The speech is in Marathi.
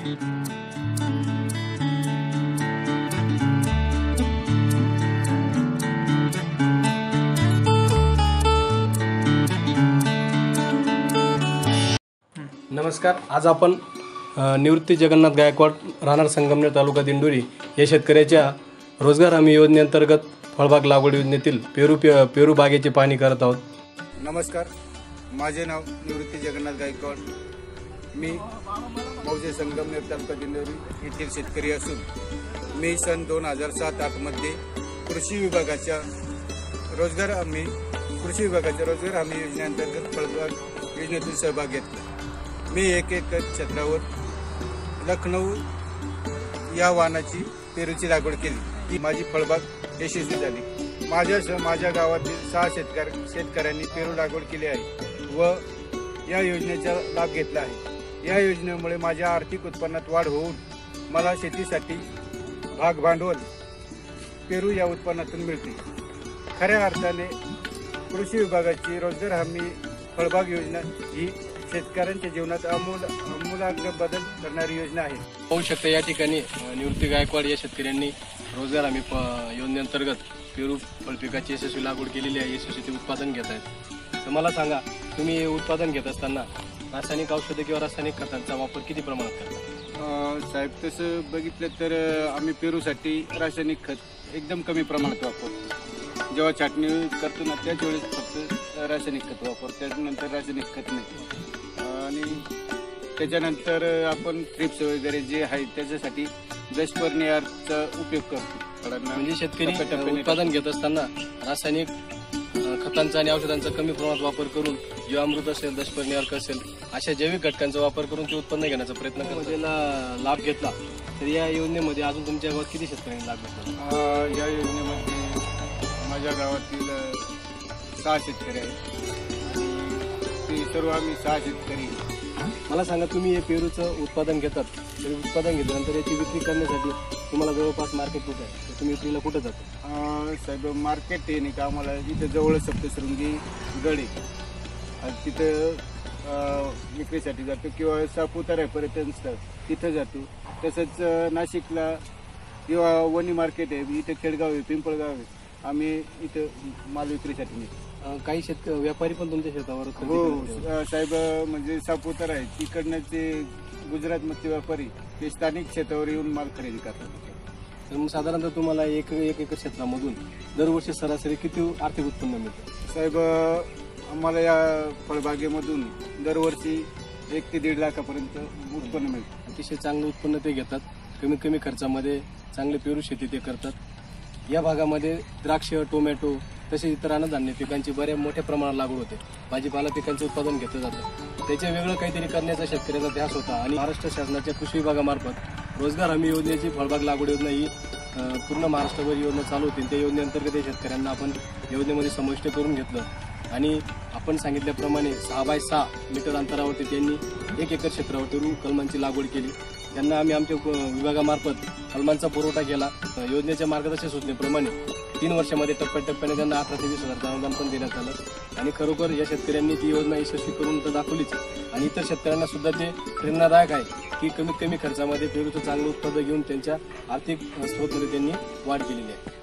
नमस्कार. आज आपण निवृत्ती जगन्नाथ गायकवाड राहणार संगमनेर तालुका दिंडोरी या शेतकऱ्याच्या रोजगार हमी योजनेअंतर्गत फळबाग लागवड योजनेतील पेरू बागेची पाहणी करत आहोत. नमस्कार, माझे नाव निवृत्ती जगन्नाथ गायकवाड. मी मौजे संगमनेर तालुका दिंडोरी येथील शेतकरी असून मी सन 2007-8 मध्ये कृषी विभागाच्या रोजगार हमी योजनेअंतर्गत फळबाग योजनेतून सहभाग घेतला. मी 1 एकर क्षेत्रावर लखनौ या वाहनाची पेरूची लागवड केली. ती माझी फळबाग यशस्वी झाली. माझ्यासह माझ्या गावातील 6 शेतकऱ्यांनी पेरू लागवड केली आहे व या योजनेचा लाभ घेतला आहे. या योजनेमुळे माझ्या आर्थिक उत्पन्नात वाढ होऊन मला शेतीसाठी भाग भांडवल पेरू या उत्पन्नातून मिळते. खऱ्या अर्थाने कृषी विभागाची रोजगार हमी फळबाग योजना ही शेतकऱ्यांच्या जीवनात आमूलाग्र बदल करणारी योजना आहे. पाहू शकता या ठिकाणी निवृत्ती गायकवाड या शेतकऱ्यांनी रोजगार हमी योजनेअंतर्गत पेरू फळपिकाची यशस्वी लागवड केलेली आहे. यशस्वी ते उत्पादन घेत आहेत. तर मला सांगा, तुम्ही हे उत्पादन घेत असताना रासायनिक औषधे किंवा रासायनिक खतांचा वापर किती प्रमाणात करता? साहेब, तसं बघितलं तर आम्ही पेरूसाठी रासायनिक खत एकदम कमी प्रमाणात वापरतो. जेव्हा छाटणी करतो ना त्याच वेळेस फक्त रासायनिक खत वापरतो, त्यानंतर रासायनिक खत नाही. आणि त्याच्यानंतर आपण थ्रिप्स वगैरे जे आहे त्याच्यासाठी दशपर्णीयाचा उपयोग करतो. म्हणजे शेतकरी उत्पादन घेत असताना रासायनिक खतांचा आणि औषधांचा कमी प्रमाणात वापर करून जीवामृत असेल, दशपर्णीयार्क असेल अशा जैविक घटकांचा वापर करून ते उत्पन्न घेण्याचा प्रयत्न करतो. त्याला लाभ घेतला. तर या योजनेमध्ये अजून तुमच्या गावात किती शेतकऱ्यांनी लाभ घेतला? या योजनेमध्ये माझ्या गावातील 6 शेतकरी आहेत. ते सर्व आम्ही 6 शेतकरी. मला सांगा, तुम्ही हे पेरूचं उत्पादन घेतात, तर उत्पादन घेतल्यानंतर याची विक्री करण्यासाठी तुम्हाला जवळपास मार्केट कुठं आहे? तर तुम्ही विक्रीला कुठं जातो? साहेब, मार्केट आहे नाही का आम्हाला इथं जवळ सप्तशृंगी गड आहे, तिथं विक्रीसाठी जातो. किंवा सापुतारा आहे पर्यटन स्थळ, तिथं जातो. तसंच नाशिकला किंवा वणी मार्केट आहे, इथं खेडगाव आहे, पिंपळगाव आहे, आम्ही इथं माल विक्रीसाठी नेतो. काही व्यापारी पण तुमच्या शेतावर? हो साहेब, म्हणजे सापुतारा आहे तिकडनं ते गुजरातमधले व्यापारी ते स्थानिक शेतावर येऊन माल खरेदी करतात. तर मग साधारणतः तुम्हाला 1 एकर क्षेत्रामधून दरवर्षी सरासरी किती आर्थिक उत्पन्न मिळतं? साहेब, आम्हाला या फळबागेमधून दरवर्षी 1 ते 1.5 लाखापर्यंत उत्पन्न मिळतं. अतिशय चांगलं उत्पन्न ते घेतात. कमी खर्चामध्ये चांगले पेरू शेती ते करतात. या भागामध्ये द्राक्ष, टोमॅटो तसेच इतर अन्नधान्य पिकांची बऱ्या मोठ्या प्रमाणात लागवड होते. भाजीपाला पिकांचं उत्पादन घेतलं जातं. त्याचे वेगळं काहीतरी करण्याचा शेतकऱ्याचा ध्यास होता आणि महाराष्ट्र शासनाच्या कृषी विभागामार्फत रोजगार हमी योजनेची फळबाग लागवड योजना ही पूर्ण महाराष्ट्रभर योजना चालू होती. त्या योजनेअंतर्गत शेतकऱ्यांना आपण योजनेमध्ये समाविष्ट करून घेतलं आणि आपण सांगितल्याप्रमाणे 6 बाय 6 मीटर अंतरावरती त्यांनी 1 एकर क्षेत्रावरती कलमांची लागवड केली. त्यांना आम्ही आमच्या विभागामार्फत कलमांचा पुरवठा केला. योजनेच्या मार्गदर्शक सूचनेप्रमाणे 3 वर्षामध्ये टप्प्याटप्प्याने त्यांना 18 ते 20,000 अनुदान पण देण्यात आलं. आणि खरोखर या शेतकऱ्यांनी ती योजना यशस्वी करून तर दाखवलीच. आणि इतर शेतकऱ्यांना सुद्धा ते प्रेरणादायक आहे की कमीत कमी खर्चामध्ये पेरूचं चांगलं उत्पादन घेऊन त्यांच्या आर्थिक स्रोतामध्ये त्यांनी वाढ केलेली आहे.